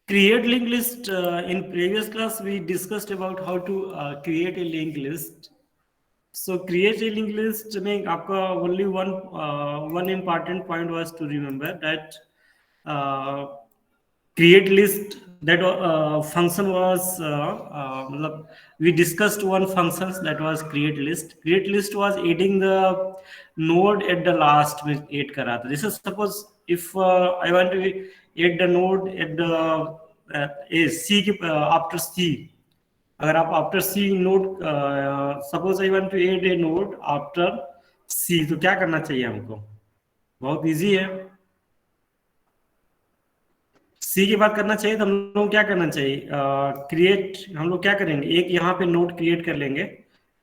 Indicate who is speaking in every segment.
Speaker 1: Create linked list. In previous class, we discussed about how to create a linked list. So create a linked list. में आपका only one important point was to remember that create list, that function was we discussed one function that was create list. Create list was adding the node at the last में add करा था. This is suppose if I want to add the node at the C के after C. अगर आप after C node suppose I want to add a node after C, तो क्या करना चाहिए हमको? बहुत इजी है. सी की बात करना चाहिए तो हम लोग क्या करना चाहिए? क्रिएट, हम लोग क्या करेंगे, एक यहाँ पे नोड क्रिएट कर लेंगे.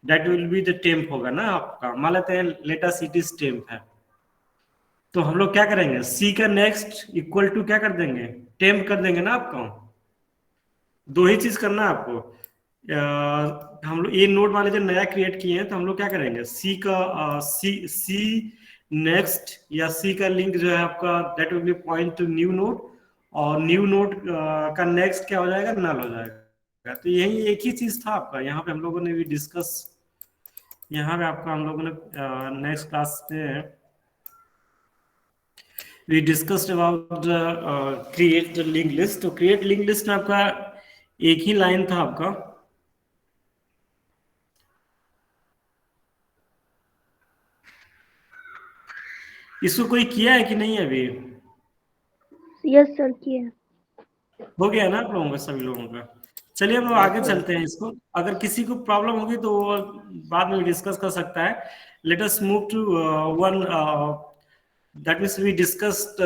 Speaker 1: That will be the temp होगा ना आपका. मान लेते हैं let us it is temp है, तो हम लोग क्या करेंगे? सी का नेक्स्ट इक्वल टू क्या कर देंगे? टेम्प कर देंगे ना आपको. दो ही चीज करना है आपको. हम लोग ये नोड मान लीजिए नया क्रिएट किए हैं, तो हम लोग क्या करेंगे? सी का सी नेक्स्ट या सी का लिंक जो है आपका that will B point two new node, और न्यू नोड का नेक्स्ट क्या हो जाएगा? नल हो जाएगा. तो यही एक ही चीज था आपका. यहाँ पे हम लोगों ने भी डिस्कस, यहाँ पे आपका हम लोगों ने नेक्स्ट क्लास में we discussed about create link list. तो क्रिएट लिंक लिस्ट में आपका एक ही लाइन था आपका. इसको कोई किया है कि नहीं अभी?
Speaker 2: यस सर किया.
Speaker 1: हो गया ना आप लोगों का, सभी लोगों का? चलिए हम लोग आगे चलते हैं इसको. अगर किसी को प्रॉब्लम होगी तो बाद में डिस्कस कर सकता है. Let us move to one, that means we discussed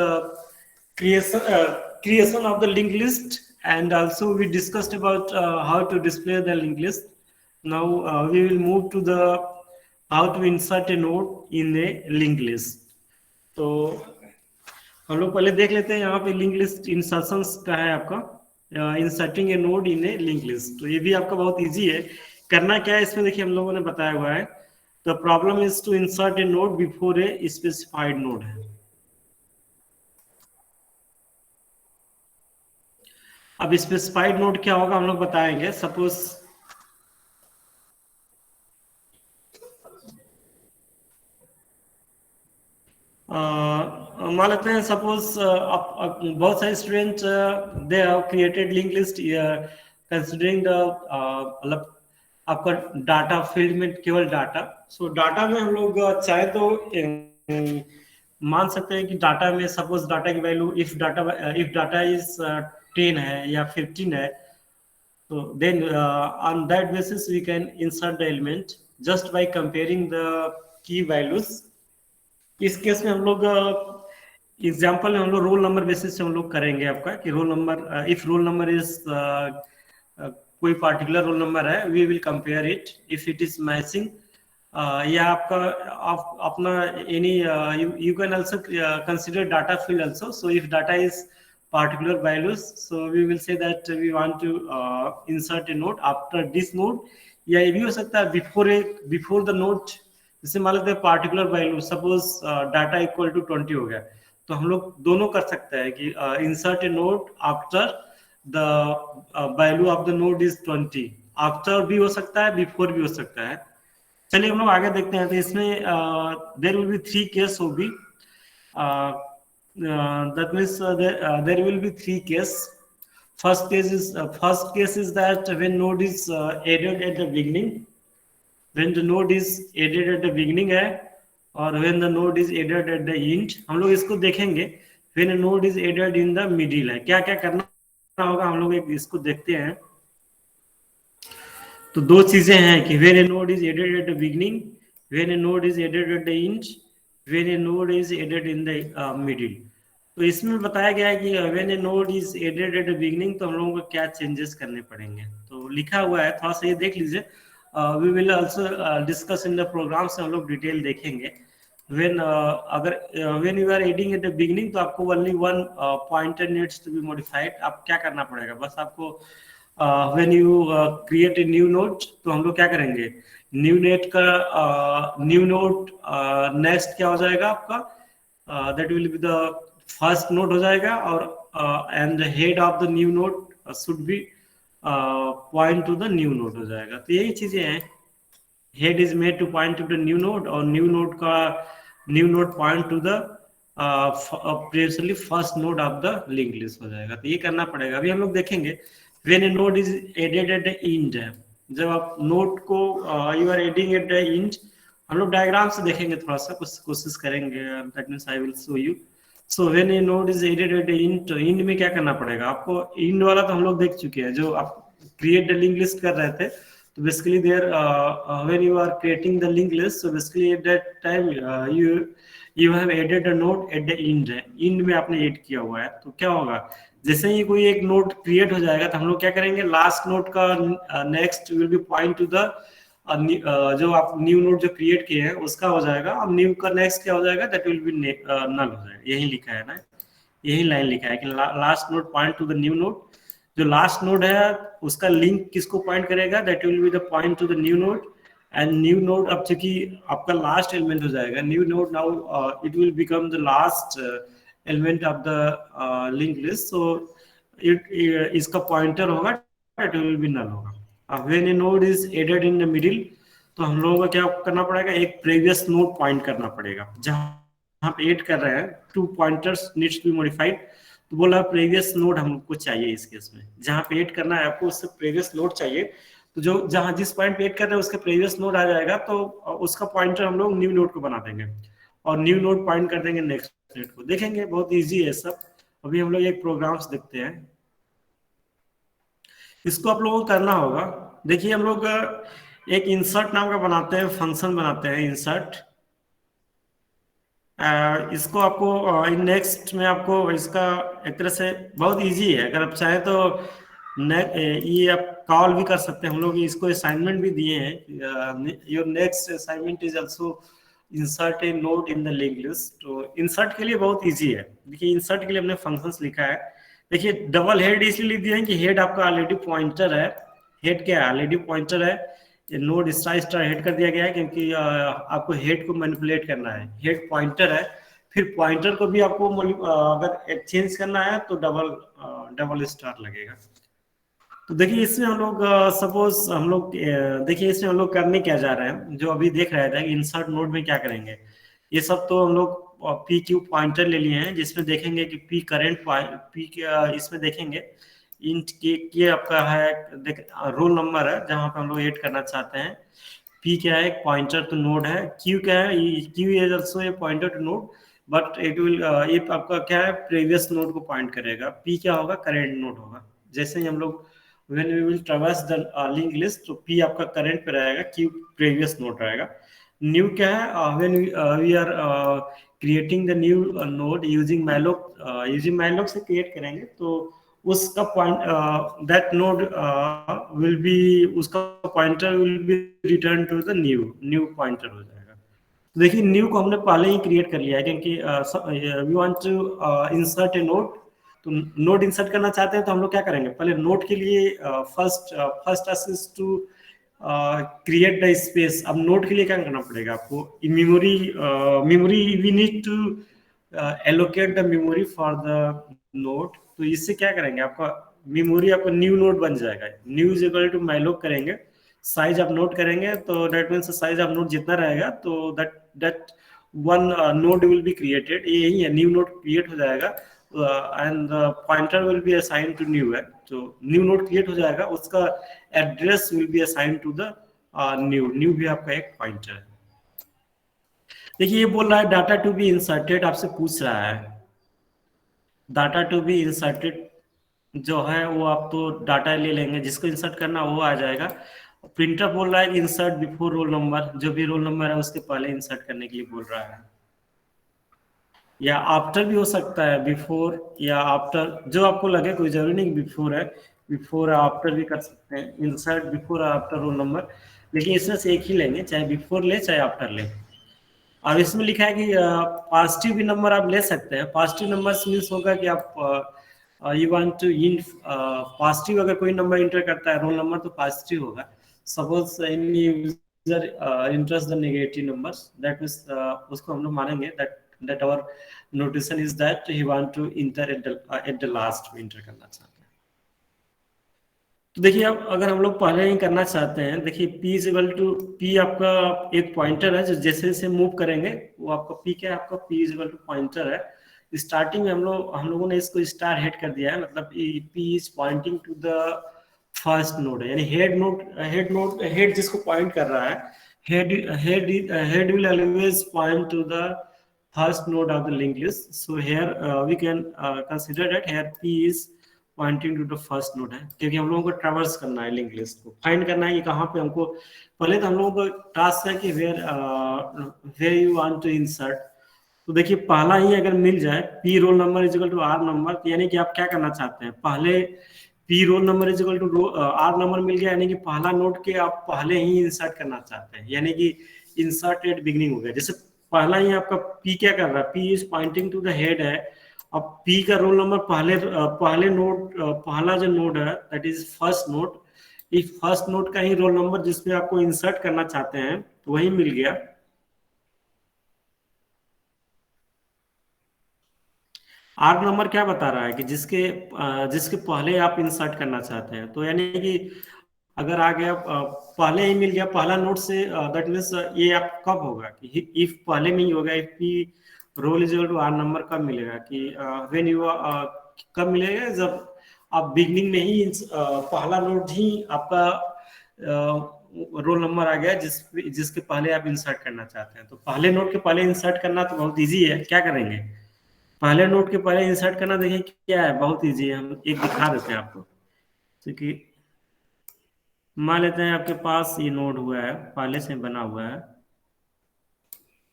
Speaker 1: creation of the linked list, and also we discussed about how to display the linked list. Now we will move to the how to insert a node in a linked list. तो हम लोग पहले देख लेते हैं यहाँ पे link list insertion का है आपका, inserting A node in A link list. तो ये भी आपका बहुत इजी है. करना क्या है इसमें, देखिए हम लोगों ने बताया हुआ है. The problem is to insert a node before a specified node है. अब स्पेसिफाइड नोड क्या होगा हम लोग बताएंगे. सपोज मान लेते हैं सपोज बहुत सारे student they have created link list considering the मतलब आपका डाटा फील्ड में केवल डाटा. सो डाटा में हम लोग चाहे तो मान सकते हैं कि डाटा में सपोज डाटा की वैल्यू इफ डाटा इज 10 है या 15 है, तो then on that basis we can insert the element just by comparing the key values. इस केस में हम लोग एग्जाम्पल में हम लोग रोल नंबर बेसिस से हम लोग करेंगे आपका कि roll number, if roll number is कोई पार्टिकुलर रोल नंबर है, we will compare it if it is matching, या आपका अपना any you can also consider data field also. So if data is particular values, so we will say that we want to insert a node after this node, या ये भी हो सकता है before the node. जैसे मान लेते हैं particular value suppose data equal to 20 हो गया, तो हम लोग दोनों कर सकते हैं कि insert a node after the value of the node is 20. After भी हो सकता है, बिफोर भी हो सकता है. चलिए हम लोग आगे देखते हैं. तो इसमें देयर विल बी 3 केस होगी. That means there will be 3 cases. First case is that when node is added at the beginning, when the node is added at the beginning है, और when the node is added at the end. हम लोग इसको देखेंगे. when a node is added in the middle है, क्या क्या करना होगा हम लोग इसको देखते हैं. तो दो चीजें हैं कि when a node is added at the beginning, when a node is added at the end, when a node is added in the middle. तो इसमें बताया गया है कि when a node is added at the beginning, तो हम लोगों को क्या चेंजेस करने पड़ेंगे. तो लिखा हुआ है, थोड़ा सा ये देख लीजिए. We will also discuss in the program से हम लोग डिटेल देखेंगे. when you are adding at the beginning, तो आपको only one pointer needs to be modified. आप क्या करना पड़ेगा, बस आपको when you create a new node, तो हम लोग क्या करेंगे, न्यू नोड नेक्स्ट क्या हो जाएगा आपका, that will be the first node हो जाएगा, और and the head of the new node should be point to the new node हो जाएगा। तो यही चीजें हैं, head is made to point to the new node और new node का new node point to the previously first node of the linked list हो जाएगा। तो ये करना पड़ेगा। अभी हम लोग देखेंगे when a node is added at the end, जब आप नोड को you are adding at the end, हम लोग डायग्राम से देखेंगे, थोड़ा सा कुछ कोशिश करेंगे। that means I will show you। so when a node is added at the end, तो end में क्या करना पड़ेगा आपको? end वाला तो हम लोग देख चुके हैं, जो आप create the linked list कर रहे थे। So basically there when you are creating the linked list, so basically at that time you have added a node at the end में आपने ऐड किया हुआ है। तो क्या होगा, जैसे ही कोई एक नोड क्रिएट हो जाएगा तो हम लोग क्या करेंगे, लास्ट नोड का next will be point to the जो आप न्यू नोड जो क्रिएट किए हैं उसका हो जाएगा, और न्यू का नेक्स्ट क्या हो जाएगा, दैट विल बी नल हो जाएगा। यही लिखा है ना, यही लाइन लिखा है कि last node point to the new node. जो लास्ट नोड है उसका लिंक किसको पॉइंट करेगा, that will be the point to the new node. And new node अब चूंकि आपका लास्ट एलिमेंट हो जाएगा, new node now it will become the last element of the link list. So इसका पॉइंटर होगा, that will be null होगा। अब when a node is added in the middle, तो हम लोगों को क्या करना पड़ेगा, एक प्रीवियस नोड पॉइंट करना पड़ेगा। जहां पे ऐड कर रहे हैं, two pointers needs to be modified. तो बोला प्रीवियस नोड हमको चाहिए इस केस में, जहां पे ऐड करना है आपको उससे प्रीवियस नोड चाहिए। तो जो जहां जिस पॉइंट पे ऐड कर रहे हैं उसके प्रीवियस नोड आ जाएगा, तो उसका पॉइंटर हम लोग न्यू नोड को बना देंगे और न्यू नोड पॉइंट कर देंगे नेक्स्ट नोड को। देखेंगे बहुत इजी है सब। अभी हम लोग एक प्रोग्राम्स देखते हैं, इसको आप लोगों को करना होगा। देखिए हम लोग एक इंसर्ट नाम का बनाते हैं, फंक्शन बनाते हैं इंसर्ट। इसको आपको नेक्स्ट में आपको इसका एक तरह से बहुत इजी है, अगर आप चाहें तो ये आप कॉल भी कर सकते हैं। हम लोग इसको असाइनमेंट भी दिए हैं, your next assignment is also insert a node in the link list. तो इंसर्ट के लिए बहुत इजी है। देखिए इंसर्ट के लिए हमने फंक्शंस लिखा है। देखिए डबल हेड इसलिए लिख दिया है कि हेड आपका ऑलरेडी पॉइंटर है। हेड क्या है, ऑलरेडी पॉइंटर है। नोड स्टार स्टार हेड कर दिया गया है क्योंकि आपको हेड को मैनिपुलेट करना है। हेड पॉइंटर है, फिर पॉइंटर को भी आपको अगर एक्सचेंज करना है तो डबल स्टार लगेगा। तो देखिए इसमें हम लोग सपोज हम लोग देखिए इसमें हम लोग करने क्या जा रहे हैं, जो अभी देख रहे थे इंसर्ट नोड में क्या करेंगे। ये सब तो हम लोग पी क्यू पॉइंटर ले लिए हैं, जिसमें देखेंगे कि पी करेंट पी इसमें देखेंगे इंट के आपका है रोल नंबर है जहां पे हम लोग ऐड करना चाहते हैं। पी क्या है, एक पॉइंटर टू नोड है। क्यू क्या है, q is also a pointer to node, but it will ये आपका क्या है, प्रीवियस नोड को पॉइंट करेगा। पी क्या होगा, करेंट नोड होगा। जैसे ही हम लोग when we will traverse the link list, तो p आपका करंट पे रहेगा, q previous नोड रहेगा। new क्या है, when we are creating the new node using malloc से create करेंगे, तो उसका point that node will be, उसका pointer will be return to the new pointer हो जाएगा। तो देखिए न्यू को हमने पहले ही क्रिएट कर लिया है क्योंकि we want to insert a node. तो नोड इंसर्ट करना चाहते हैं तो हम लोग क्या करेंगे, पहले नोड के लिए first task is to create the space. अब नोड के लिए क्या करना पड़ेगा आपको, memory we need to allocate the memory for the node. तो इससे क्या करेंगे, आपका मेमोरी आपका न्यू नोड बन जाएगा। New is equal to malloc करेंगे, साइज आप नोट करेंगे, तो that means size of node जितना रहेगा तो that one node will be created. यही है, न्यू नोड क्रिएट हो जाएगा and pointer will be assign to new है। तो न्यू नोड क्रिएट हो जाएगा, उसका address will be assign to the new भी आपका एक पॉइंटर है। देखिए ये बोल रहा है डाटा टू बी इंसर्टेड, आपसे पूछ रहा है डाटा टू बी इंसर्टेड जो है वो आप तो डाटा ले लेंगे, जिसको इंसर्ट करना वो आ जाएगा। प्रिंटर बोल रहा है कि इंसर्ट बिफोर रोल नंबर, जो भी रोल नंबर है उसके पहले इंसर्ट करने के लिए बोल रहा है, या आफ्टर भी हो सकता है, बिफोर या आफ्टर, जो आपको लगे, कोई जरूरी नहीं बिफोर है, बिफोर आफ्टर भी कर सकते हैं। Insert before after roll number, लेकिन इसमें से एक ही लेंगे, चाहे बिफोर ले चाहे आफ्टर ले। और इसमें लिखा है कि पॉजिटिव भी नंबर आप ले सकते हैं। पॉजिटिव नंबर मीन्स होगा कि आप you want to in positive, अगर कोई नंबर इंटर करता है रोल नंबर तो पॉजिटिव होगा। Suppose any user enters the negative numbers, that means उसको हम लोग मानेंगे that that our notation is that he want to enter at the last में enter करना चाहते हैं। तो देखिए अब अगर हम लोग पहले ही करना चाहते हैं, देखिए p is equal to p आपका एक पॉइंटर है जो जैसे जैसे मूव करेंगे वो आपका p क्या है, आपका p is equal to pointer है। स्टार्टिंग में हम लोगों ने इसको स्टार हेड कर दिया है, मतलब p is pointing to the first node है, यानी हेड जिसको पॉइंट कर रहा है, head will always point to the first node of the linked list. So here we can consider that here p is pointing to the first node है, क्योंकि हम लोगों को ट्रैवर्स करना है लिंक लिस्ट को, फाइंड करना है कि कहाँ पे हमको, पहले तो हम लोगों को टास्क है कि where you want to insert. तो देखिए पहला ही अगर मिल जाए p roll number is equal to r number, तो यानी कि आप क्या करना चाहते हैं, पहले p roll number is equal to r number मिल गया, यानी कि पहला नोड के आप पहले ही इंसर्ट करना चाहते हैं, यानी कि इंसर्ट एट बिगिनिंग हो गया। जैसे पहला ही आपका p क्या कर रहा है, p is pointing to the head है, अब p का रोल नंबर पहले नोड, पहला जो नोड है दैट इज फर्स्ट नोड, इस फर्स्ट नोड का ही रोल नंबर जिसपे आपको इंसर्ट करना चाहते हैं तो वही मिल गया। आर नंबर क्या बता रहा है कि जिसके पहले आप इंसर्ट करना चाहते हैं, तो यानी कि अगर आ गया पहले ही मिल गया पहला नोड से, दैट मीन्स ये आप कब होगा कि इफ पहले में ही होगा, if p roll is equal to r number कब मिलेगा कि व्हेन यू कब मिलेगा, जब आप बिगनिंग में ही पहला नोड ही आपका रोल नंबर आ गया जिसके पहले आप इंसर्ट करना चाहते हैं। तो पहले नोड के पहले इंसर्ट करना तो बहुत इजी है, क्या करेंगे, पहले नोड के पहले इंसर्ट करना, देखिए क्या है, बहुत इजी है, हम एक दिखा देते हैं आपको। क्योंकि मान लेते हैं आपके पास ये नोड हुआ है, पहले से बना हुआ है,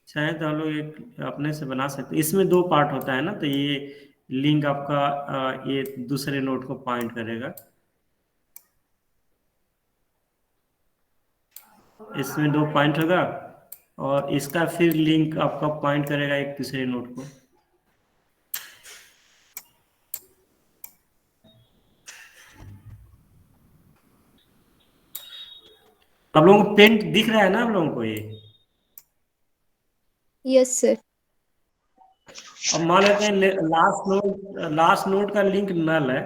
Speaker 1: शायद हम लोग एक अपने से बना सकते हैं, इसमें दो पार्ट होता है ना, तो ये लिंक आपका ये दूसरे नोड को पॉइंट करेगा, इसमें दो पॉइंट होगा और इसका फिर लिंक आपका पॉइंट करेगा एक दूसरे नोड को। आप लोगों को पेंट दिख रहा है ना आप लोगों को ये?
Speaker 3: Yes sir.
Speaker 1: अब मान लेते हैं लास्ट नोड का लिंक नल है,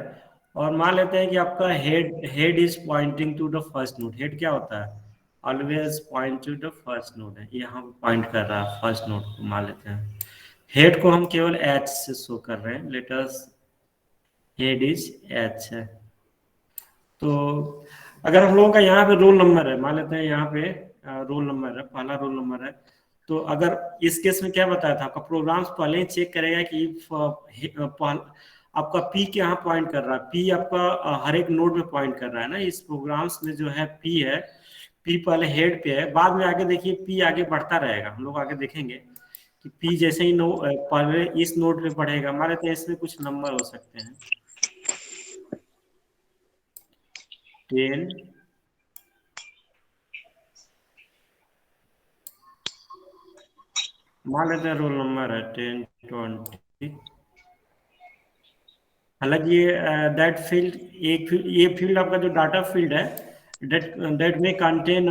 Speaker 1: और मान लेते हैं कि आपका head is pointing to the first node. Head क्या होता है, always point to the first node है, ये हम पॉइंट कर रहा है फर्स्ट नोड को। मान लेते हैं हेड को हम केवल एच से शो कर रहे हैं, let us head is H है। तो अगर हम लोगों का यहाँ पे रोल नंबर है, मान लेते हैं यहाँ पे रोल नंबर है, पहला रोल नंबर है, तो अगर इस केस में क्या बताया था, आपका प्रोग्राम्स पहले ही चेक करेगा कि आपका पी यहाँ पॉइंट कर रहा है, पी आपका हर एक नोड में पॉइंट कर रहा है ना, इस प्रोग्राम्स में जो है पी है, पी पहले हेड पे है, बाद में आगे देखिए पी आगे बढ़ता रहेगा, हम लोग आगे देखेंगे कि पी जैसे ही पहले इस नोड पे बढ़ेगा, मान लेते हैं इसमें कुछ नंबर हो सकते हैं 10, मान लेते हैं रोल नंबर है 10, 20। हालांकि ये दैट फील्ड ये फील्ड आपका जो डाटा फील्ड है दैट में कंटेन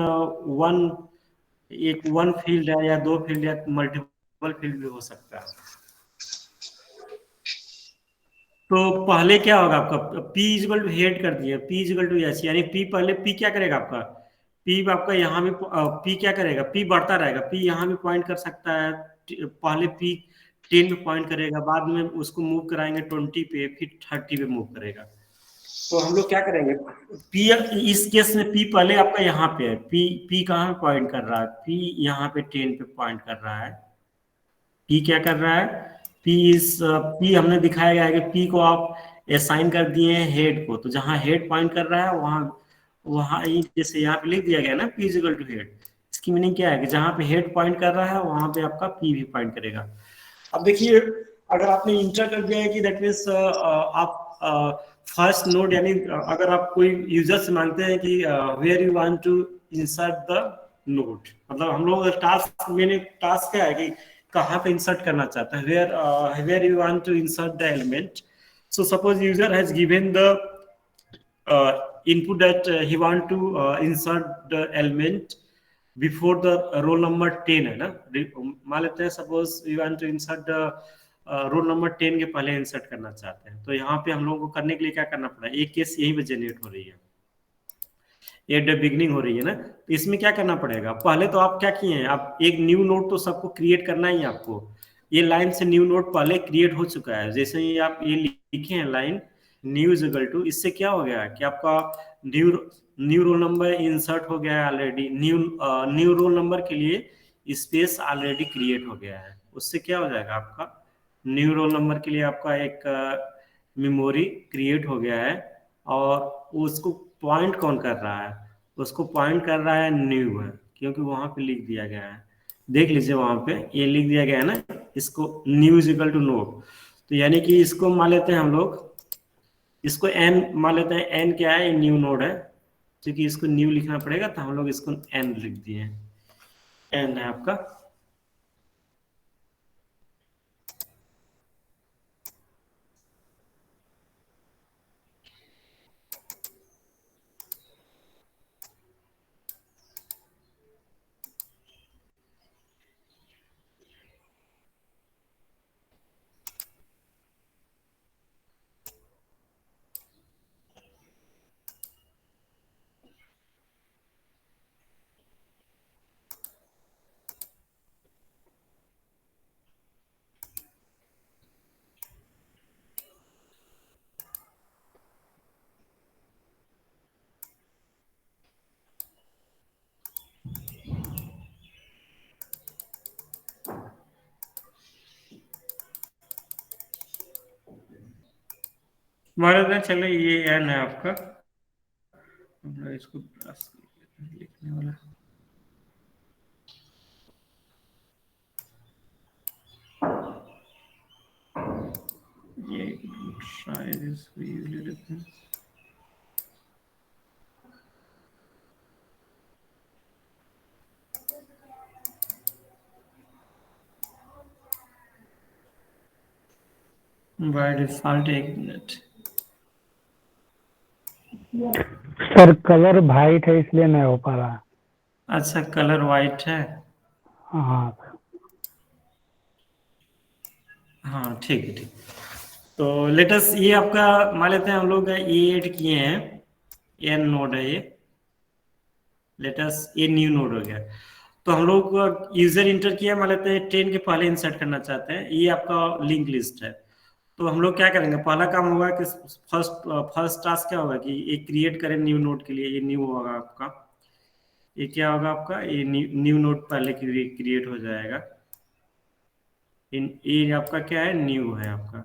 Speaker 1: वन फील्ड है या दो फील्ड या मल्टीपल फील्ड भी हो सकता है। तो पहले क्या होगा आपका, P इक्वल टू हेड कर दिए, P इक्वल टू एच, यानी P पहले P क्या करेगा आपका, P आपका यहाँ भी P क्या करेगा, P बढ़ता रहेगा, P यहाँ भी पॉइंट कर सकता है, पहले P 10 पे पॉइंट करेगा, बाद में उसको मूव कराएंगे 20 पे, फिर 30 पे मूव करेगा। तो हम लोग क्या करेंगे, P इस केस में P पहले आपका यहाँ पे है, P कहाँ पे पॉइंट कर रहा है, P यहाँ पे 10 पे पॉइंट कर रहा है, P क्या कर रहा है, P हमने दिखाया गया है कि P को आप असाइन कर दिए हैं हेड को, तो जहां हेड पॉइंट कर रहा है वहां जैसे यहाँ पे लिख दिया गया ना P इक्वल टू हेड, इसकी मीनिंग क्या है कि जहां पे हेड पॉइंट कर रहा है वहां पे आपका P भी पॉइंट करेगा। अब देखिए अगर आपने इंटर कर दिया है कि दैट मीन्स आप फर्स्ट नोड, यानी अगर आप कोई यूजर से मांगते हैं कि where you want to insert the node, मतलब हम लोग टास्क क्या है कि कहाँ पे इंसर्ट करना चाहता है, where you want to insert the element. So suppose user has given the input that he want to insert the element before the roll number 10 है ना, मान लेते हैं suppose you want to insert roll number 10 के पहले insert करना चाहते हैं, तो यहाँ पे हम लोगों को करने के लिए क्या करना पड़ा, एक केस यही पे जनरेट हो रही है, एट द बिगनिंग हो रही है ना, तो इसमें क्या करना पड़ेगा, पहले तो आप क्या किए हैं, आप एक न्यू नोड तो सबको क्रिएट करना ही है आपको, ये लाइन से न्यू नोड पहले क्रिएट हो चुका है, जैसे ही आप ये लिखे हैं line new is equal to, इससे क्या हो गया कि आपका new new roll number insert हो गया है ऑलरेडी, न्यू रोल नंबर के लिए स्पेस ऑलरेडी क्रिएट हो गया है, उससे क्या हो जाएगा आपका न्यू रोल नंबर के लिए आपका एक मेमोरी क्रिएट हो गया है, और उसको पॉइंट कौन कर रहा है, उसको पॉइंट कर रहा है न्यू है, क्योंकि वहां पे लिख दिया गया है, देख लीजिए वहां पे ये लिख दिया गया है ना, इसको new is equal to node, तो यानी कि इसको मान लेते हैं हम लोग, इसको एन मान लेते हैं, एन क्या है, न्यू नोड है, क्योंकि इसको न्यू लिखना पड़ेगा तो हम लोग इसको एन लिख दिए, एन है आपका। मान लेते हैं चलो ये एन है आपका, हम लोग इसको प्लस लिखने वाला, ये शायद इसको यूजली लिखते हैं, बाय डिफॉल्ट, एक मिनट,
Speaker 3: सर कलर वाइट है इसलिए नहीं हो पा रहा।
Speaker 1: अच्छा कलर वाइट है,
Speaker 3: हाँ
Speaker 1: हाँ ठीक है ठीक, तो लेटस ये आपका मान लेते हैं हम लोग ये ऐड किए हैं, एन नोड है ये, लेटस ये न्यू नोड हो गया, तो हम लोग यूजर इंटर किया, मान लेते हैं 10 के पहले इंसर्ट करना चाहते हैं, ये आपका लिंक लिस्ट है, तो हम लोग क्या करेंगे, पहला काम होगा कि फर्स्ट टास्क क्या होगा कि ये क्रिएट करें न्यू नोड के लिए, ये न्यू होगा आपका, ये क्या होगा आपका, ये न्यू नोड पहले क्रिएट हो जाएगा, ये आपका क्या है, न्यू है आपका,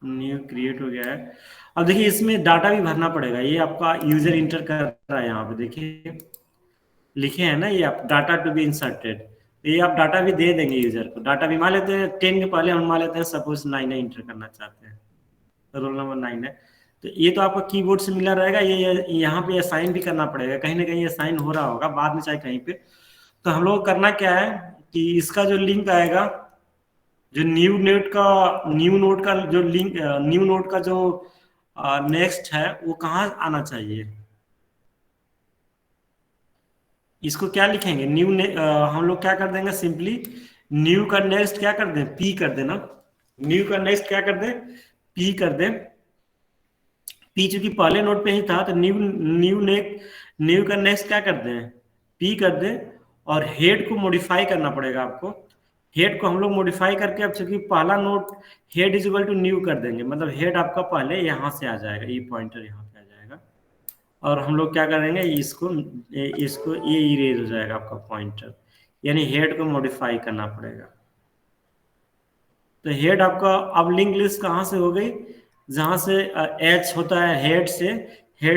Speaker 1: न्यू क्रिएट हो गया है। अब देखिए इसमें डाटा भी भरना पड़ेगा, ये आपका यूजर इंटर कर रहा है, यहाँ पे देखिए लिखे हैं ना ये आप डाटा टू बी इंसर्टेड, ये आप डाटा भी दे देंगे यूजर को, डाटा भी मान लेते हैं 10 के पहले हम मान लेते हैं सपोज 9 इंटर करना चाहते हैं, रोल नंबर 9 है, तो ये तो आपका कीबोर्ड से मिला रहेगा, ये यहाँ पे असाइन भी करना पड़ेगा, कहीं ना कहीं असाइन हो रहा होगा बाद में चाहे कहीं पे, तो हम लोग करना क्या है कि इसका जो लिंक आएगा, जो न्यू नोड का जो लिंक, न्यू नोड का जो नेक्स्ट है वो कहाँ आना चाहिए, इसको क्या लिखेंगे हम लोग क्या कर देंगे सिंपली, न्यू का नेक्स्ट क्या कर दें, पी कर देना, न्यू का नेक्स्ट क्या कर दें, पी कर दें, पी चूंकि पहले नोड पे ही था, तो न्यू का नेक्स्ट क्या कर दें, पी कर दें, और हेड को मॉडिफाई करना पड़ेगा आपको, हेड को हम लोग मॉडिफाई करके, अब चूंकि पहला node head is equal to new कर देंगे, मतलब हेड आपका पहले यहाँ से आ जाएगा, ये पॉइंटर यहाँ पे आ जाएगा, और हम लोग क्या करेंगे इसको इसको ये इरेज हो जाएगा आपका पॉइंटर, यानी हेड को मॉडिफाई करना पड़ेगा, तो हेड आपका अब लिंक लिस्ट कहाँ से हो गई, जहां से एच होता है हेड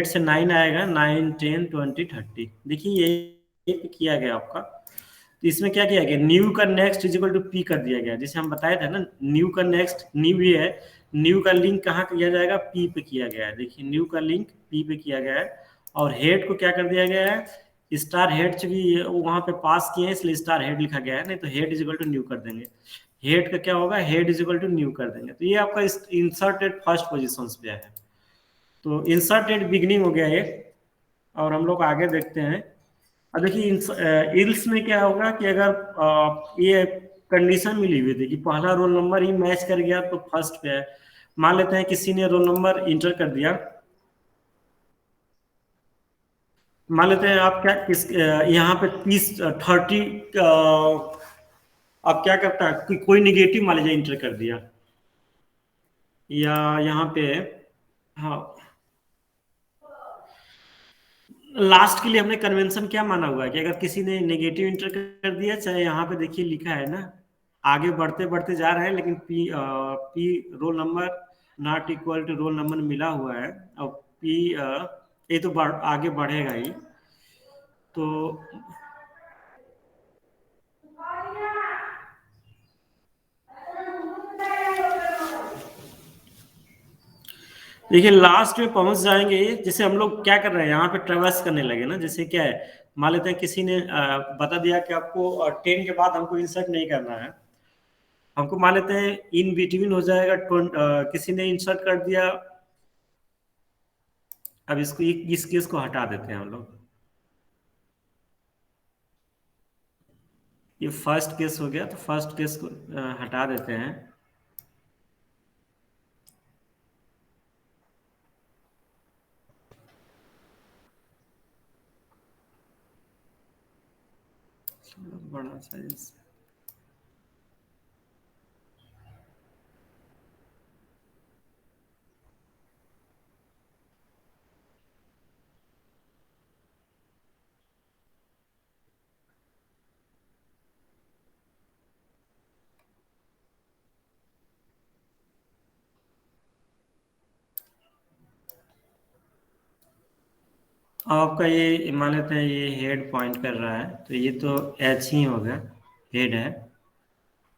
Speaker 1: से 9 आएगा, 9 10 20 30, देखिए ये किया गया आपका, तो इसमें क्या किया गया, न्यू का next is equal to p कर दिया गया, जैसे हम बताए थे ना, न्यू का नेक्स्ट न्यू ही है, न्यू का लिंक कहाँ किया जाएगा, पी पे किया गया है, देखिए न्यू का लिंक पी पे किया गया है, और हेड को क्या कर दिया गया है, स्टार हेड चूंकि वहां पे पास किए हैं इसलिए स्टार हेड लिखा गया है, नहीं तो head is equal to new कर देंगे, हेड का क्या होगा, head is equal to new कर देंगे, तो ये आपका इंसर्टेड फर्स्ट पोजीशन पे है, तो इंसर्टेड बिगनिंग हो गया ये, और हम लोग आगे देखते हैं अब देखिए इल्स में क्या होगा कि अगर ये कंडीशन मिली हुई थी कि पहला रोल नंबर ही मैच कर गया तो फर्स्ट पे है। मान लेते हैं किसी ने रोल नंबर इंटर कर दिया, मान लेते हैं आप क्या किस यहाँ पे 30 30 अब क्या करता है कि कोई निगेटिव मान लीजिए इंटर कर दिया, या यहाँ पे हाँ लास्ट के लिए हमने कन्वेंशन क्या माना हुआ है कि अगर किसी ने नेगेटिव इंटर कर दिया, चाहे यहाँ पे देखिए लिखा है ना, आगे बढ़ते बढ़ते जा रहे हैं लेकिन p roll number not equal to roll number मिला हुआ है, और पी ये तो आगे बढ़ेगा ही। तो देखिए लास्ट में पहुंच जाएंगे, जैसे हम लोग क्या कर रहे हैं यहाँ पे ट्रेवर्स करने लगे ना, जैसे क्या है मान लेते हैं किसी ने बता दिया कि आपको 10 के बाद हमको इंसर्ट नहीं करना है, हमको मान लेते हैं इन बिटवीन हो जाएगा किसी ने इंसर्ट कर दिया। अब इसको इस केस को हटा देते हैं हम लोग, ये फर्स्ट केस हो गया तो फर्स्ट केस को हटा देते हैं। बड़ा साइज आपका ये मान लेते हैं ये हेड पॉइंट कर रहा है तो ये तो एच ही होगा, हेड है।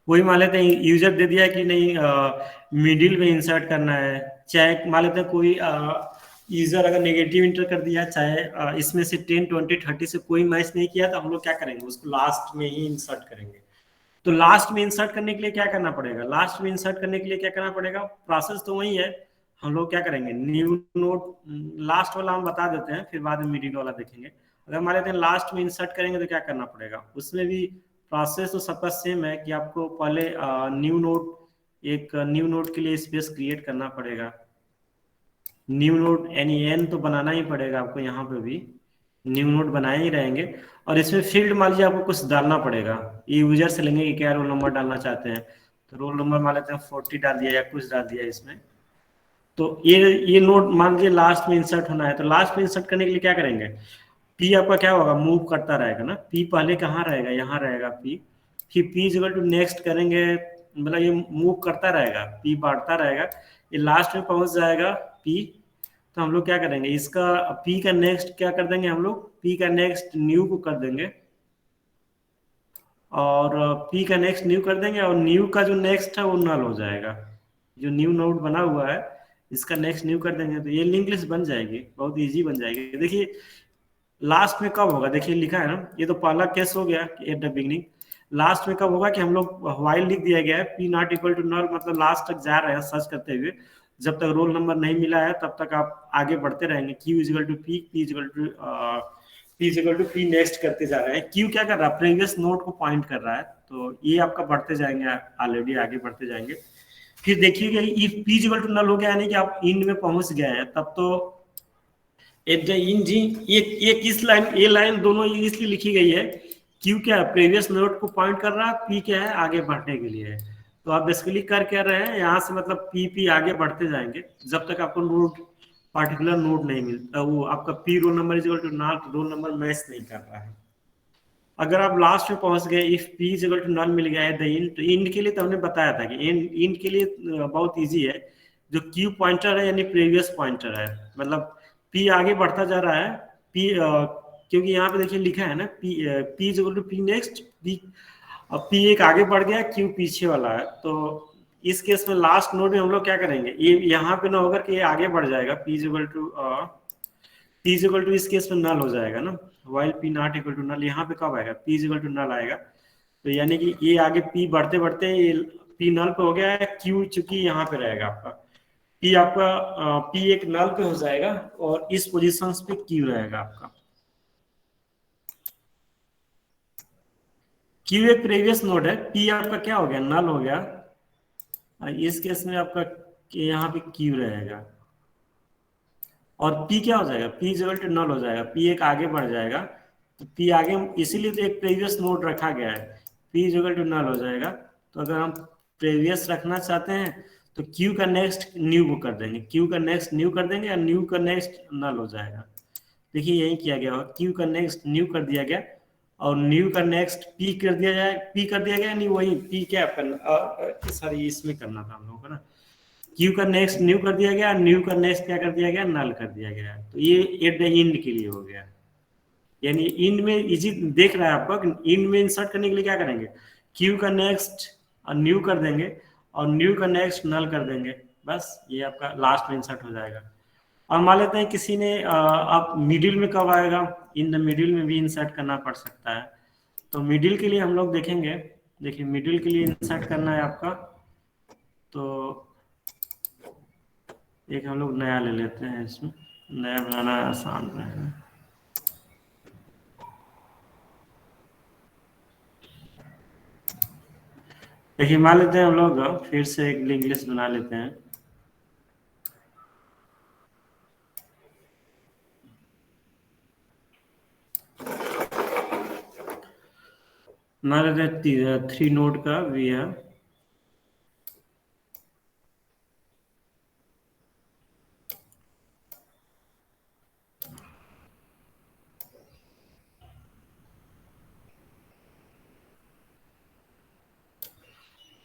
Speaker 1: वही मान लेते हैं यूजर दे दिया कि नहीं मिडिल में इंसर्ट करना है, चाहे मान लेते हैं कोई यूजर अगर नेगेटिव इंटर कर दिया, चाहे इसमें से 10 20 30 से कोई मैच नहीं किया, तो हम लोग क्या करेंगे उसको लास्ट में ही इंसर्ट करेंगे। तो लास्ट में इंसर्ट करने के लिए क्या करना पड़ेगा, लास्ट में इंसर्ट करने के लिए क्या करना पड़ेगा, प्रोसेस तो वही है। हम लोग क्या करेंगे न्यू नोड, लास्ट वाला हम बता देते हैं फिर बाद में मिडिल वाला देखेंगे। अगर मान लेते हैं लास्ट में इंसर्ट करेंगे तो क्या करना पड़ेगा, उसमें भी प्रोसेस तो सबका सेम है कि आपको पहले न्यू नोड, एक न्यू नोड के लिए स्पेस क्रिएट करना पड़ेगा। न्यू नोड यानी एन तो बनाना ही पड़ेगा आपको, यहाँ पे भी न्यू नोड बनाए ही रहेंगे। और इसमें फील्ड मान लीजिए आपको कुछ डालना पड़ेगा, ये यूजर से लेंगे कि क्या रोल नंबर डालना चाहते हैं, तो रोल नंबर मान लेते हैं 40 डाल दिया या कुछ डाल दिया इसमें। तो ये नोड मान लीजिए लास्ट में इंसर्ट होना है, तो लास्ट में इंसर्ट करने के लिए क्या करेंगे, पी आपका क्या होगा मूव करता रहेगा ना, पी पहले कहाँ रहेगा यहाँ रहेगा पी, फिर पी इक्वल टू नेक्स्ट करेंगे, मतलब ये मूव करता रहेगा, पी बढ़ता रहेगा, ये लास्ट में पहुंच जाएगा पी। तो हम लोग क्या करेंगे इसका पी का नेक्स्ट क्या कर देंगे, हम लोग पी का नेक्स्ट न्यू को कर देंगे, और पी का नेक्स्ट न्यू कर देंगे, और न्यू का जो नेक्स्ट है वो नल हो जाएगा, जो न्यू नोड बना हुआ है इसका नेक्स्ट न्यू कर देंगे, तो ये लिंक लिस्ट बन जाएगी, बहुत इजी बन जाएगी। देखिए लास्ट में कब होगा, देखिए लिखा है ना, ये तो पहला केस हो गया एट द बिगनिंग। लास्ट में कब होगा कि हम लोग व्हाइल लिख दिया गया है p not equal to null, मतलब लास्ट तक जा रहे हैं सर्च करते हुए, जब तक रोल नंबर नहीं मिला है तब तक आप आगे बढ़ते रहेंगे, q is equal to p, p is equal to P next करते जा रहे हैं। क्यू क्या कर रहा है प्रीवियस नोड को पॉइंट कर रहा है, तो ये आपका बढ़ते जाएंगे, ऑलरेडी आगे बढ़ते जाएंगे। फिर देखिएगा if P is equal to null हो गया यानी कि आप इंड में पहुंच गए हैं, तब तो एट द इन जी ये किस लाइन, ये लाइन दोनों इसलिए लिखी गई है, क्यू क्या है प्रीवियस नोड को पॉइंट कर रहा है, पी क्या है आगे बढ़ने के लिए है। तो आप बेसिकली कर क्या रहे हैं यहाँ से, मतलब पी आगे बढ़ते जाएंगे जब तक आपको नोड पार्टिकुलर नोड नहीं मिलता, वो आपका P roll number is equal to not roll number match नहीं कर रहा है। अगर आप लास्ट में पहुंच गए if P is equal to null मिल गया है द इंड, तो इंड के लिए तो हमने बताया था कि इंड के लिए बहुत इजी है, जो क्यू पॉइंटर है यानी प्रीवियस पॉइंटर है, मतलब पी आगे बढ़ता जा रहा है, पी क्योंकि यहाँ पे देखिए लिखा है ना P is equal to P next, P अब पी एक आगे बढ़ गया क्यू पीछे वाला है, तो इस केस में लास्ट नोड में हम लोग क्या करेंगे, ये यहाँ पे ना होकर के ये आगे बढ़ जाएगा, पी इज इक्वल टू इस केस में नल हो जाएगा ना, while P not equal to null, यहाँ पे कब आएगा P is equal to null आएगा, तो यानी कि ये आगे पी बढ़ते बढ़ते ये पी नल पे हो गया है, क्यू चूंकि यहाँ पे रहेगा आपका पी एक नल पे हो जाएगा, और इस पोजीशन पे क्यू रहेगा आपका। क्यू एक प्रीवियस नोड है, पी आपका क्या हो गया, नल हो गया। इस केस में आपका यहाँ पे क्यू रहेगा और पी क्या हो जाएगा, पी इक्वल टू नल हो जाएगा, पी एक आगे बढ़ जाएगा। तो पी आगे, इसीलिए तो एक प्रीवियस नोड रखा गया है, पी इक्वल टू नल हो जाएगा। तो अगर हम प्रीवियस रखना चाहते हैं तो क्यू का नेक्स्ट न्यू को कर देंगे, क्यू का नेक्स्ट न्यू कर देंगे और न्यू का नेक्स्ट नल हो जाएगा। देखिए यही किया गया, क्यू का नेक्स्ट न्यू कर दिया गया और न्यू का नेक्स्ट पी कर दिया जाए, पी कर दिया गया, नहीं वही पी क्या करना, सॉरी इसमें करना था हम लोगों को ना, क्यू का नेक्स्ट न्यू कर दिया गया, न्यू का नेक्स्ट क्या कर दिया गया, नल कर दिया गया। तो ये एट द इंड के लिए हो गया, यानी इंड में इजी देख रहा है आपका, इंड में इंसर्ट करने के लिए क्या करेंगे, क्यू का नेक्स्ट न्यू कर देंगे और न्यू का नेक्स्ट नल कर देंगे, बस ये आपका लास्ट में इंसर्ट हो जाएगा। और मान लेते हैं किसी ने आप मिडिल में कब आएगा, इन द मिडिल में भी इंसर्ट करना पड़ सकता है। तो मिडिल के लिए हम लोग देखेंगे, देखिए मिडिल के लिए इंसर्ट करना है आपका, तो एक हम लोग नया ले लेते हैं, इसमें नया बनाना आसान रहेगा। देखिए मान लेते हैं हम लोग फिर से एक लिंक लिस्ट बना लेते हैं। मान लेते हैं 3 नोड का भी है,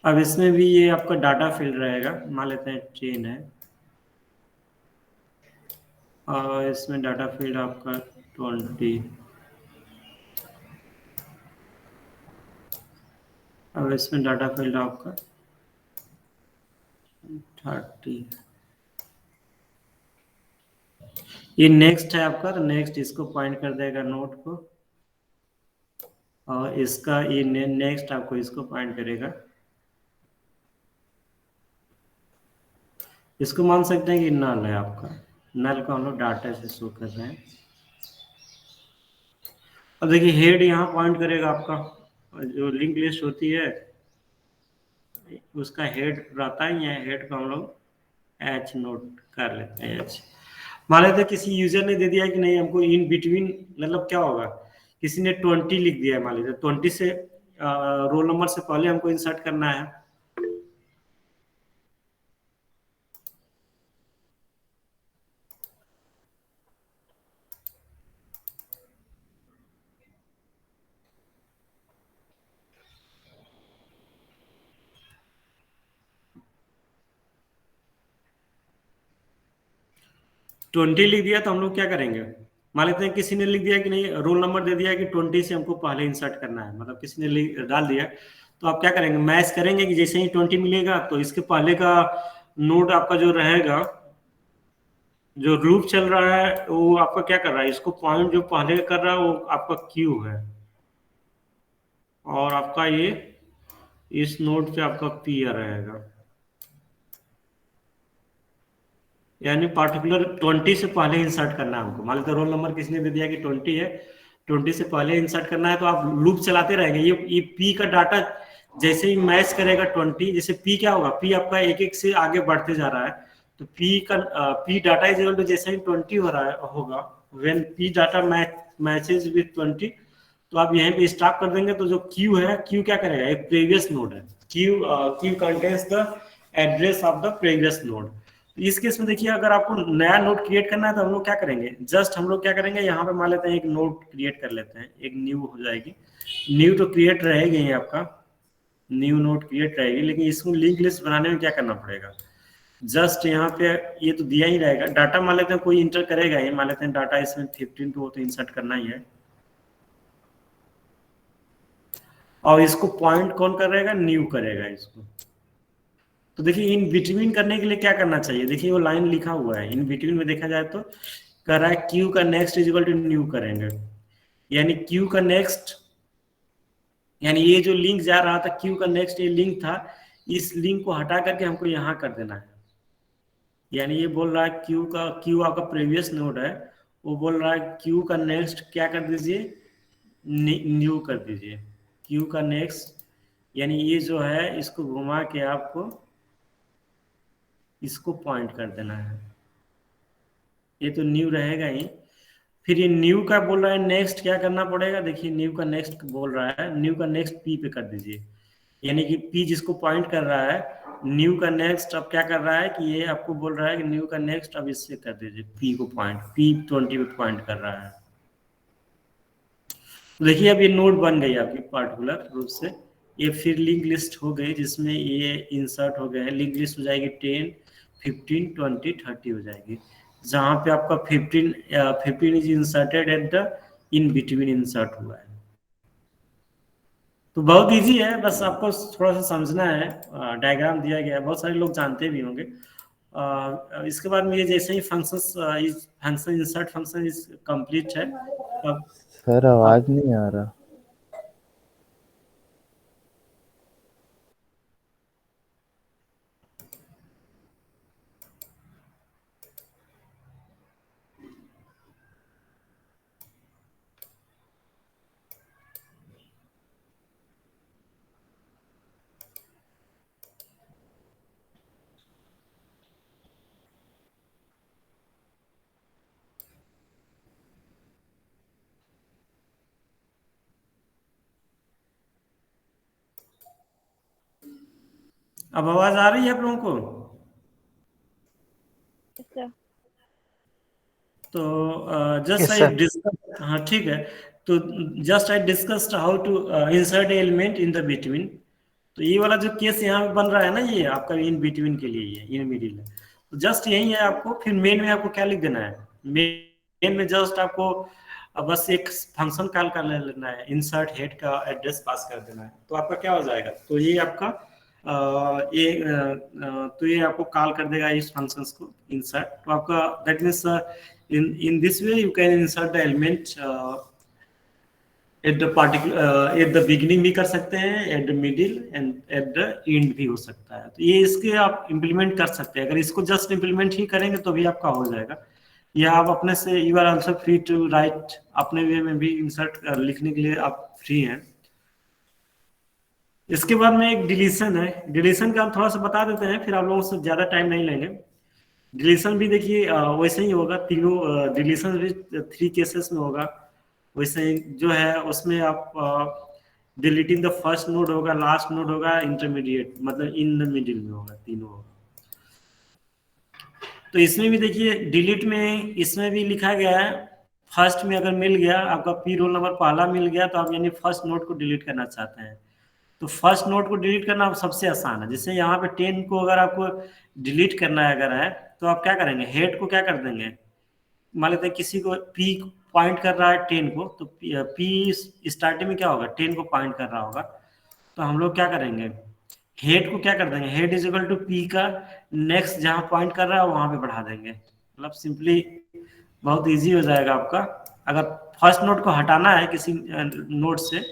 Speaker 1: अब इसमें भी ये आपका डाटा फील्ड रहेगा, मान लेते हैं 10 है और इसमें डाटा फील्ड आपका 20, अब इसमें डाटा फील्ड आपका 30। ये नेक्स्ट है आपका, तो नेक्स्ट इसको पॉइंट कर देगा नोड को और इसका ये नेक्स्ट आपको इसको पॉइंट करेगा। इसको मान सकते हैं कि नल है आपका, नल को हम लोग डाटा से शो कर रहे हैं। अब देखिए हेड यहाँ पॉइंट करेगा आपका, जो लिंक लिस्ट होती है उसका हेड रहता है, यहाँ हेड को हम लोग एच नोट कर लेते हैं, एच। मान लेते हैं किसी यूजर ने दे दिया कि नहीं हमको इन बिटवीन, मतलब क्या होगा, किसी ने 20 लिख दिया है, मान लीजिए 20 से रोल नंबर से पहले हमको इंसर्ट करना है। ट्वेंटी लिख दिया तो हम लोग क्या करेंगे, मान लेते हैं किसी ने लिख दिया कि नहीं रोल नंबर दे दिया कि 20 से हमको पहले इंसर्ट करना है, मतलब किसी ने डाल दिया, तो आप क्या करेंगे, मैच करेंगे कि जैसे ही 20 मिलेगा तो इसके पहले का नोड आपका जो रहेगा, जो लूप चल रहा है वो आपका क्या कर रहा है, इसको पॉइंट जो पहले कर रहा है वो आपका क्यू है और आपका ये इस नोड पे आपका पी रहेगा, यानी पार्टिकुलर 20 से पहले इंसर्ट करना है हमको। मान लीजिए रोल नंबर किसी ने दे दिया कि 20 है, 20 से पहले इंसर्ट करना है, तो आप लूप चलाते रहेंगे, ये पी का डाटा जैसे ही मैच करेगा 20, जैसे पी क्या होगा, पी आपका एक एक से आगे बढ़ते जा रहा है, तो P data is equal to जैसे ही 20 हो रहा है होगा, when P data matches with 20, तो आप यहीं पे स्टॉप कर देंगे। तो जो क्यू है, क्यू क्या करेगा, एक प्रीवियस नोड है, Q contains the address of the previous node. इस केस में देखिए अगर आपको नया नोड क्रिएट करना है तो हम लोग क्या करेंगे, जस्ट हम लोग क्या करेंगे, यहाँ पे मान लेते हैं एक नोड क्रिएट कर लेते हैं, एक न्यू हो जाएगी, न्यू तो क्रिएट रहेगी ही आपका, न्यू नोड क्रिएट रहेगी, लेकिन इसको लिंक लिस्ट बनाने में क्या करना पड़ेगा, जस्ट यहाँ पे ये तो दिया ही रहेगा, डाटा मान लेते हैं कोई इंटर करेगा ही, मान लेते हैं डाटा इसमें 15 तो इंसर्ट करना ही है, और इसको पॉइंट कौन करेगा, न्यू करेगा इसको। तो देखिए इन बिटवीन करने के लिए क्या करना चाहिए, देखिए वो लाइन लिखा हुआ है, इन बिटवीन में देखा जाए तो कह रहा है क्यू का next is equal to new करेंगे, यानी क्यू का नेक्स्ट, यानी ये जो लिंक जा रहा था क्यू का नेक्स्ट ये लिंक था, इस लिंक को हटा करके हमको यहाँ कर देना है, यानी ये बोल रहा है क्यू आपका प्रीवियस नोड है, वो बोल रहा है क्यू का नेक्स्ट क्या कर दीजिए, न्यू कर दीजिए, क्यू का नेक्स्ट, यानी ये जो है इसको घुमा के आपको इसको पॉइंट कर देना है। ये तो न्यू रहेगा ही। फिर ये न्यू का बोल रहा है नेक्स्ट क्या करना पड़ेगा, देखिए न्यू का नेक्स्ट बोल रहा है, न्यू का नेक्स्ट पी पे कर दीजिए। यानी कि पी जिसको पॉइंट कर रहा है, न्यू का नेक्स्ट अब क्या कर रहा है कि ये आपको बोल रहा है कि न्यू का नेक्स्ट अब इससे कर दीजिए, पी को पॉइंट, P20 पे पॉइंट कर रहा है। तो देखिए अब ये नोड बन गई आपकी पार्टिकुलर रूप से। ये फिर लिंक लिस्ट हो गई जिसमें ये इंसर्ट हो गए हैं। लिंक लिस्ट हो जाएगी 10, 15, 20, 30 हो जाएगी, जहां पे आपका 15 is inserted at the in between insert हुआ है। तो बहुत इजी है, बस आपको थोड़ा सा समझना है। डायग्राम दिया गया है, बहुत सारे लोग जानते भी होंगे। इसके बाद में ये जैसे ही function insert function is complete है, अब
Speaker 4: सर आवाज नहीं आ रहा।
Speaker 1: अब आवाज आ रही है आप लोगों को?
Speaker 2: सर।
Speaker 1: तो जस्ट आई डिस्कस, हाँ ठीक है। तो just I discussed how to insert element in the between. तो ये वाला जो केस यहाँ पे बन रहा है ना, ये आपका इन बिटवीन के लिए, ये इन मिडिल है। तो जस्ट यही है आपको। फिर मेन में आपको क्या लिख देना है, मेन में जस्ट आपको बस एक फंक्शन कॉल कर लेना है, इंसर्ट हेड का एड्रेस पास कर देना है। तो आपका क्या हो जाएगा, तो ये आपका तो ये आपको कॉल कर देगा इस फंक्शंस को इंसर्ट। तो आपका that means in this way you can insert the element at the beginning भी कर सकते हैं, at the middle and at the end भी हो सकता है। तो ये इसके आप इम्प्लीमेंट कर सकते हैं। अगर इसको जस्ट इम्प्लीमेंट ही करेंगे तो भी आपका हो जाएगा, या आप अपने से you are also free to write, अपने वे में भी इंसर्ट लिखने के लिए आप फ्री हैं। इसके बाद में एक डिलीशन है। डिलीशन का हम थोड़ा सा बता देते हैं, फिर आप लोगों से ज्यादा टाइम नहीं लेंगे। डिलीशन भी देखिए वैसे ही होगा, तीनों डिलीशन भी 3 केसेस में होगा। वैसे ही जो है उसमें आप डिलीटिंग द फर्स्ट नोड होगा, लास्ट नोड होगा, इंटरमीडिएट मतलब इन द मिडिल में होगा, तीनों होगा। तो इसमें भी देखिए डिलीट में इसमें भी लिखा गया है, फर्स्ट में अगर मिल गया आपका पी रोल नंबर पहला मिल गया तो आप यानी फर्स्ट नोड को डिलीट करना चाहते हैं। तो फर्स्ट नोड को डिलीट करना सबसे आसान है। जैसे यहाँ पे 10 को अगर आपको डिलीट करना है अगर है, तो आप क्या करेंगे, हेड को क्या कर देंगे, मान लेते हैं किसी को पी पॉइंट कर रहा है 10 को, तो पी स्टार्टिंग में क्या होगा, 10 को पॉइंट कर रहा होगा। तो हम लोग क्या करेंगे, हेड को क्या कर देंगे, head is equal to P का नेक्स्ट जहां पॉइंट कर रहा है वहां पे बढ़ा देंगे। मतलब सिंपली बहुत इजी हो जाएगा आपका। अगर फर्स्ट नोड को हटाना है किसी नोड से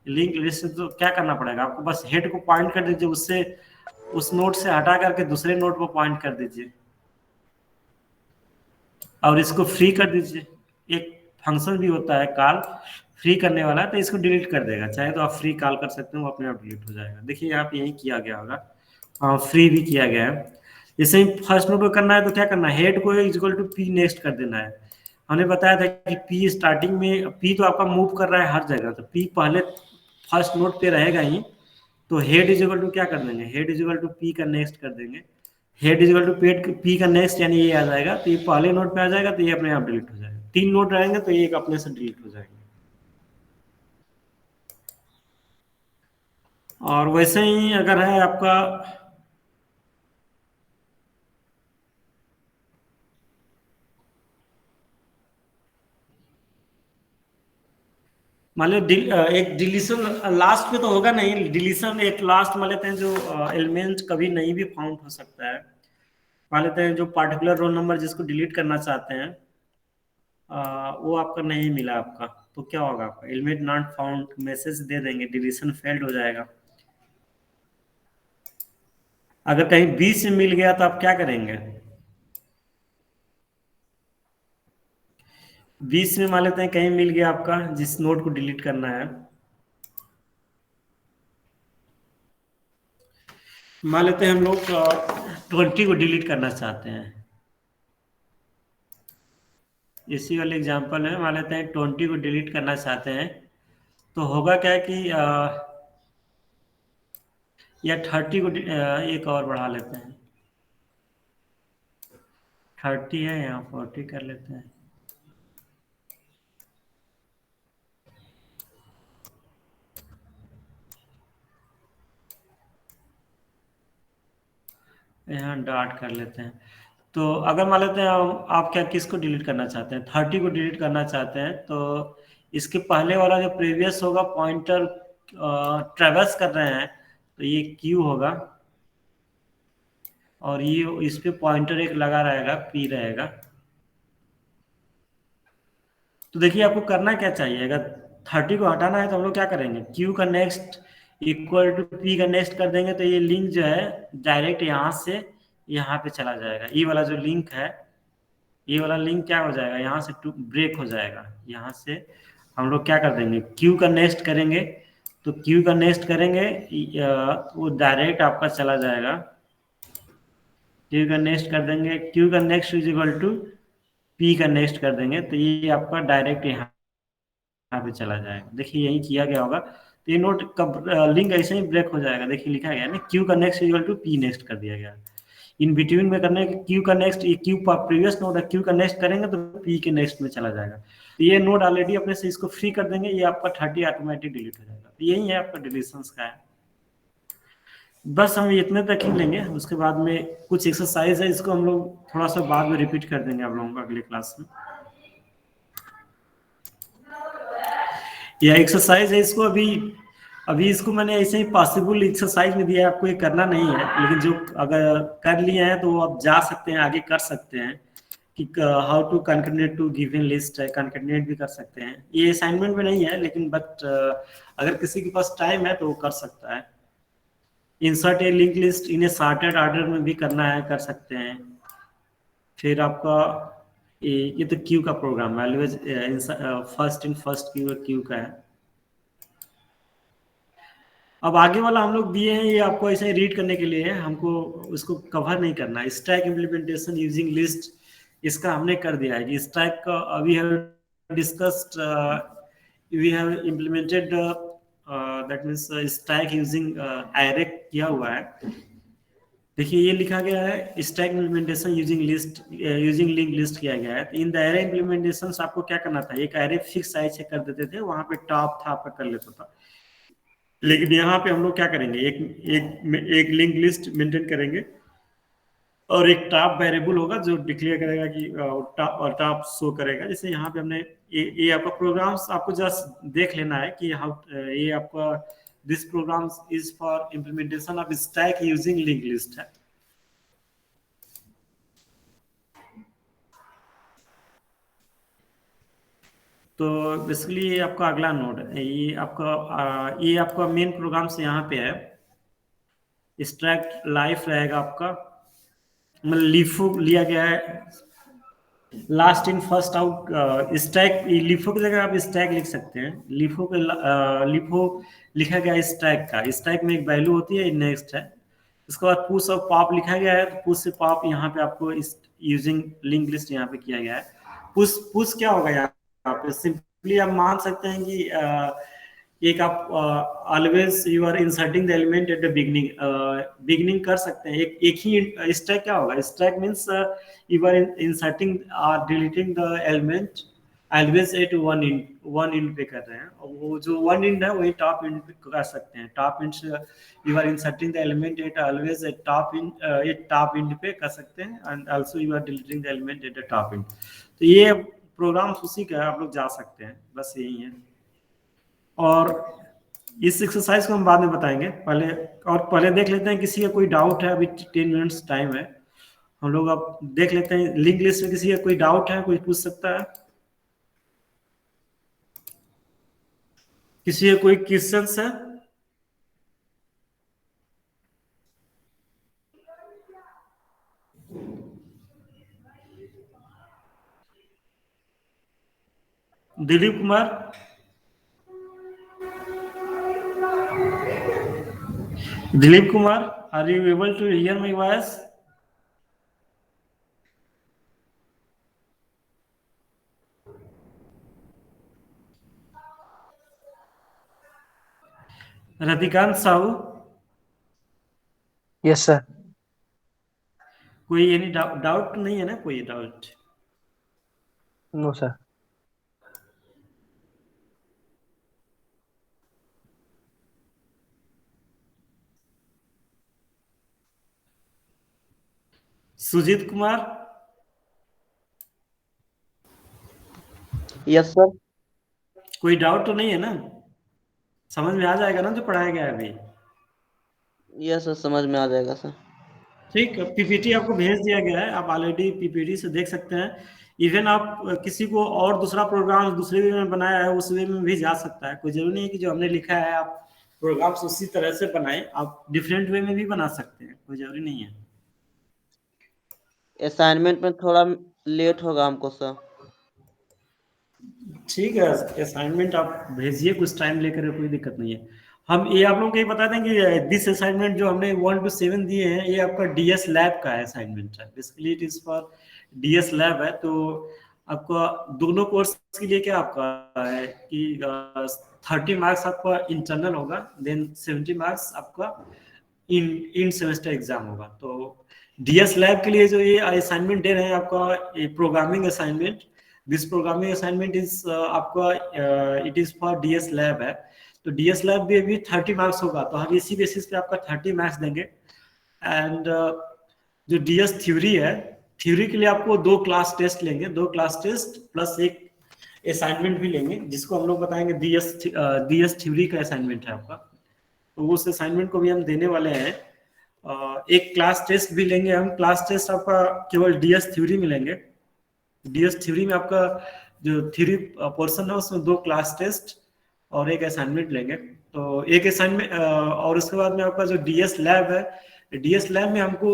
Speaker 1: लिंक लिस्ट से, तो क्या करना पड़ेगा आपको, बस हेड को पॉइंट कर दीजिए, उससे उस नोड से हटा करके दूसरे नोड को पॉइंट कर दीजिए और इसको फ्री कर दीजिए। एक फंक्शन भी होता है कॉल फ्री करने वाला, तो इसको डिलीट कर देगा। चाहे तो आप फ्री कॉल कर सकते हो, वो अपने आप डिलीट हो जाएगा। देखिए यहाँ पे यही किया गया होगा, हाँ फ्री भी किया गया है। जैसे ही फर्स्ट नोड को करना है तो क्या करना है, हेड को इक्वल टू पी नेक्स्ट कर देना है। हमने बताया था कि पी स्टार्टिंग में, पी तो आपका मूव कर रहा है हर जगह, तो पी पहले फर्स्ट नोड पे रहेगा ही। तो हेड इज इक्वल टू क्या कर देंगे, head is equal to P का नेक्स्ट कर देंगे। हेड इज इक्वल टू पेड पी का नेक्स्ट, यानी ये आ जाएगा, तो ये पहले नोड पे आ जाएगा, तो ये अपने आप डिलीट हो जाएगा। 3 नोड रहेंगे तो ये अपने से डिलीट हो जाएंगे। और वैसे ही अगर है आपका मान लो एक डिलीशन लास्ट पे तो होगा नहीं, डिलीशन एक लास्ट मान लेते हैं जो एलिमेंट कभी नहीं भी फाउंड हो सकता है। मान लेते हैं जो पार्टिकुलर रोल नंबर जिसको डिलीट करना चाहते हैं वो आपका नहीं मिला आपका, तो क्या होगा, आपका एलिमेंट नॉट फाउंड मैसेज दे देंगे, डिलीशन फेल्ड हो जाएगा। अगर कहीं बीच में मिल गया तो आप क्या करेंगे, बीच में मान लेते हैं कहीं मिल गया आपका जिस नोड को डिलीट करना है, मान लेते हैं हम लोग 20 को डिलीट करना चाहते हैं। इसी वाले एग्जांपल में मान लेते हैं 20 को डिलीट करना चाहते हैं, तो होगा क्या कि या 30 को एक और बढ़ा लेते हैं। 30 है, यहाँ 40 कर लेते हैं। यहाँ डॉट कर लेते हैं। तो अगर मान लेते हैं आप क्या किसको डिलीट करना चाहते हैं, 30 को डिलीट करना चाहते हैं, तो इसके पहले वाला जो प्रीवियस होगा पॉइंटर ट्रेवर्स कर रहे हैं, तो ये क्यू होगा, और ये इस पे पॉइंटर एक लगा रहेगा, पी रहेगा। तो देखिए आपको करना क्या चाहिए, अगर 30 को हटाना है तो हम लोग क्या करेंगे, क्यू का नेक्स्ट इक्वल टू पी का नेक्स्ट कर देंगे, तो ये लिंक जो है डायरेक्ट यहाँ से यहाँ पे चला जाएगा। ये वाला जो लिंक है, ये वाला लिंक क्या हो जाएगा, यहाँ से ब्रेक हो जाएगा। यहाँ से हम लोग क्या कर देंगे, क्यू का नेक्स्ट करेंगे, तो क्यू का नेक्स्ट करेंगे वो डायरेक्ट आपका चला जाएगा। क्यू का नेक्स्ट कर देंगे, क्यू का next is equal to P का नेक्स्ट कर देंगे, तो ये आपका डायरेक्ट यहाँ पे चला जाएगा। देखिए यही किया गया होगा, तो ये नोट कब लिंक ऐसे ही ब्रेक हो जाएगा। देखिए लिखा गया ना, क्यू का next equal to P next कर दिया गया। इन बिटवीन में करने के क्यू का नेक्स्ट, ये क्यू प्रीवियस नोड है, क्यू का नेक्स्ट करेंगे तो पी के नेक्स्ट में चला जाएगा। तो ये नोड ऑलरेडी अपने से इसको फ्री कर देंगे, ये आपका 30 ऑटोमेटिक डिलीट हो जाएगा। तो यही है आपका डिलीशन का है। बस हम इतने तक ही लेंगे, उसके बाद में कुछ एक्सरसाइज है, इसको हम लोग थोड़ा सा बाद में रिपीट कर देंगे आप लोगों को अगले क्लास में। यह एक्सरसाइज है, इसको अभी इसको मैंने ऐसे ही पॉसिबल एक्सरसाइज में दिया है, आपको ये करना नहीं है, लेकिन जो अगर कर लिए हैं तो आप जा सकते हैं, आगे कर सकते हैं कि how to concatenate two given list है, कंकेटनेट भी कर सकते हैं। ये असाइनमेंट में नहीं है, लेकिन बट अगर किसी के पास टाइम है तो वो कर सकता है। इंसर्ट ए लिंक लिस्ट इन ए सॉर्टेड ऑर्डर में भी करना है, कर सकते हैं। फिर आपका ये तो क्यू का प्रोग्राम है, always first in first Q का है। अब आगे वाला हम लोग दिए हैं, ये आपको ऐसे ही रीड करने के लिए है, हमको उसको कवर नहीं करना है। स्टैक इम्प्लीमेंटेशन यूजिंग लिस्ट, इसका हमने कर दिया है कि स्टैक का अभी have discussed, we have implemented that means stack using array किया हुआ है। देखिए ये लिखा गया है stack implementation using list, using link list किया गया है। तो इन द एरे इम्प्लीमेंटेशन आपको क्या करना था, एक एरे फिक्स साइज से कर देते थे, वहां पे टॉप था आपका कर लेता था, लेकिन यहाँ पे हम लोग क्या करेंगे, एक लिंक लिस्ट मेंटेन करेंगे, और एक टॉप वेरिएबल होगा जो डिक्लेयर करेगा कि टॉप शो करेगा। जैसे यहाँ पे हमने ये आपका प्रोग्राम्स आपको जस्ट देख लेना है कि ये आपका this program is for implementation of stack using link list है। तो बेसिकली ये आपका अगला नोड है, ये आपका मेन प्रोग्राम से यहाँ पे है। स्टैक लाइफ रहेगा आपका, मतलब लिफो लिया गया है, last in first out. Stack LIFO की जगह आप स्टैक लिख सकते हैं। लिफो लिखा गया है स्टैक का, स्टैक में एक वैल्यू होती है, नेक्स्ट है। उसके बाद पुश और पॉप लिखा गया है, तो पुश से पॉप यहाँ पे आपको यूजिंग लिंक लिस्ट यहाँ पे किया गया है। पुश क्या होगा यहाँ पे, सिंपली आप मान सकते हैं कि एक आप always you are inserting the element at the beginning कर सकते हैं। एक ही स्टैक क्या होगा, stack means you are inserting और deleting the element always at one end पे कर रहे हैं, और वो जो वन इंड है वही टॉप इंड पे कर सकते हैं। Top end you are inserting the element at always at top end पे कर सकते हैं, and also you are deleting the element at the top end. तो ये प्रोग्राम उसी का है, आप लोग जा सकते हैं, बस यही है। और इस एक्सरसाइज को हम बाद में बताएंगे, पहले देख लेते हैं किसी का कोई डाउट है। अभी 10 मिनट्स टाइम है, हम लोग अब देख लेते हैं लिंक लिस्ट में किसी का कोई डाउट है, कोई पूछ सकता है, किसी का कोई क्वेश्चंस है। Dilip Kumar, Dilip Kumar Are you able to hear my voice? Ratikant Sahu,
Speaker 5: yes sir.
Speaker 1: कोई एनी डाउट नहीं है ना? कोई doubt?
Speaker 5: No sir.
Speaker 1: Sujit Kumar,
Speaker 6: yes sir.
Speaker 1: कोई डाउट तो नहीं है ना? समझ में आ जाएगा ना जो पढ़ाया गया है अभी?
Speaker 6: यस सर, समझ में आ जाएगा सर।
Speaker 1: ठीक, पीपीटी आपको भेज दिया गया है, आप ऑलरेडी पीपीटी से देख सकते हैं। इवन आप किसी को और दूसरा प्रोग्राम दूसरे वे में बनाया है उस वे में भी जा सकता है। कोई जरूरी नहीं है कि जो हमने लिखा है आप प्रोग्राम्स उसी तरह से बनाएं, आप डिफरेंट वे में भी बना सकते हैं, कोई जरूरी नहीं है।
Speaker 6: असाइनमेंट में थोड़ा लेट होगा हमको सर।
Speaker 1: ठीक है, असाइनमेंट आप भेजिए कुछ टाइम लेकर, कोई दिक्कत नहीं है। हम ये आप लोगों को ये बता दें कि दिस असाइनमेंट जो हमने 1 to 7 दिए हैं ये आपका डीएस लैब का असाइनमेंट है। Basically it is for DS lab है। तो आपका दोनों कोर्स के लिए क्या आपका है कि 30 मार्क्स आपका इंटरनल होगा, देन 70 मार्क्स आपका इन सेमेस्टर एग्जाम होगा। तो डीएस लैब के लिए जो ये असाइनमेंट दे रहे हैं आपका, ये programming assignment, this programming assignment is आपका it is for DS lab है। तो डीएस लैब भी अभी 30 मार्क्स होगा, तो हम इसी बेसिस पे आपका 30 मार्क्स देंगे। एंड जो डीएस थ्योरी है, थ्योरी के लिए आपको 2 क्लास टेस्ट लेंगे, 2 क्लास टेस्ट प्लस एक असाइनमेंट भी लेंगे, जिसको हम लोग बताएंगे डीएस थ्योरी का असाइनमेंट है आपका। तो उस असाइनमेंट को भी हम देने वाले हैं। एक क्लास टेस्ट भी लेंगे हम। क्लास टेस्ट आपका केवल डीएस थ्योरी में लेंगे। डीएस थ्योरी में आपका जो थ्योरी पोर्शन है उसमें 2 क्लास टेस्ट और एक असाइनमेंट लेंगे। तो एक असाइनमेंट और उसके बाद में आपका जो डीएस लैब है, डीएस लैब में हमको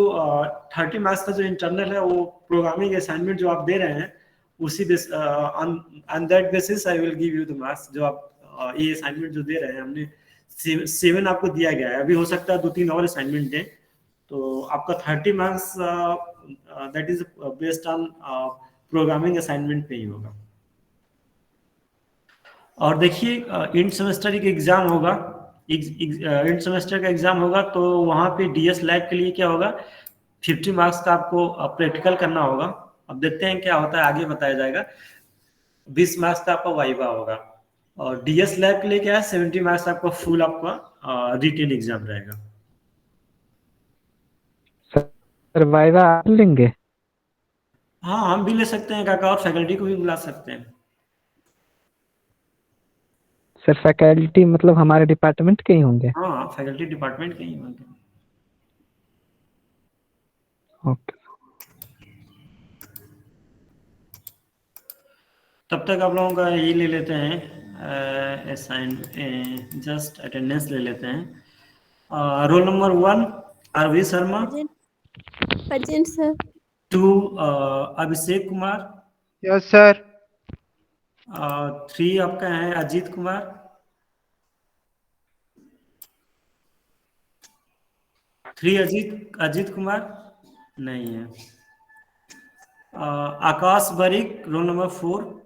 Speaker 1: 30 मार्क्स का जो इंटरनल है वो प्रोग्रामिंग असाइनमेंट जो आप दे रहे हैं उसी on that basis I will give you the marks. जो आप ये असाइनमेंट जो दे रहे हैं हमने 7 आपको दिया गया है, अभी हो सकता है 2-3 और असाइनमेंट दें। तो आपका 30 marks that is based on programming assignment पे ही होगा। और देखिए इंड सेमेस्टर एक एग्जाम होगा, इंड सेमेस्टर का एग्जाम होगा, तो वहाँ पे डीएस लैब के लिए क्या होगा, 50 मार्क्स का आपको प्रैक्टिकल करना होगा। अब देखते हैं क्या होता है, आगे बताया जाएगा। 20 मार्क्स का आपका वाइवा होगा। और डीएस लैब के लिए क्या है, 70 मार्क्स आपका फुल आपका रिटेन एग्जाम रहेगा।
Speaker 3: सर वाइवा आप लेंगे?
Speaker 1: हाँ, हम भी ले सकते हैं काका, और फैकल्टी को भी बुला सकते हैं।
Speaker 3: सर फैकल्टी मतलब हमारे डिपार्टमेंट के ही होंगे?
Speaker 1: हाँ, फैकल्टी डिपार्टमेंट के ही होंगे।
Speaker 3: ओके।
Speaker 1: तब तक आप लोगों का ये ले लेते हैं, जस्ट अटेंडेंस ले लेते हैं। Roll number 1 Arvind Sharma,
Speaker 7: present sir.
Speaker 1: 2 Abhishek Kumar,
Speaker 8: yes sir.
Speaker 1: 3 आपका है अजीत कुमार, 3 अजीत कुमार नहीं है। आकाश बरिक रोल नंबर 4,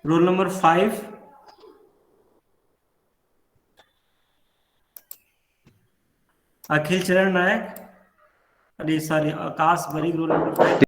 Speaker 1: रोल नंबर 5 अखिल चरण नायक, अरे सॉरी आकाश बरिक रोल नंबर 5।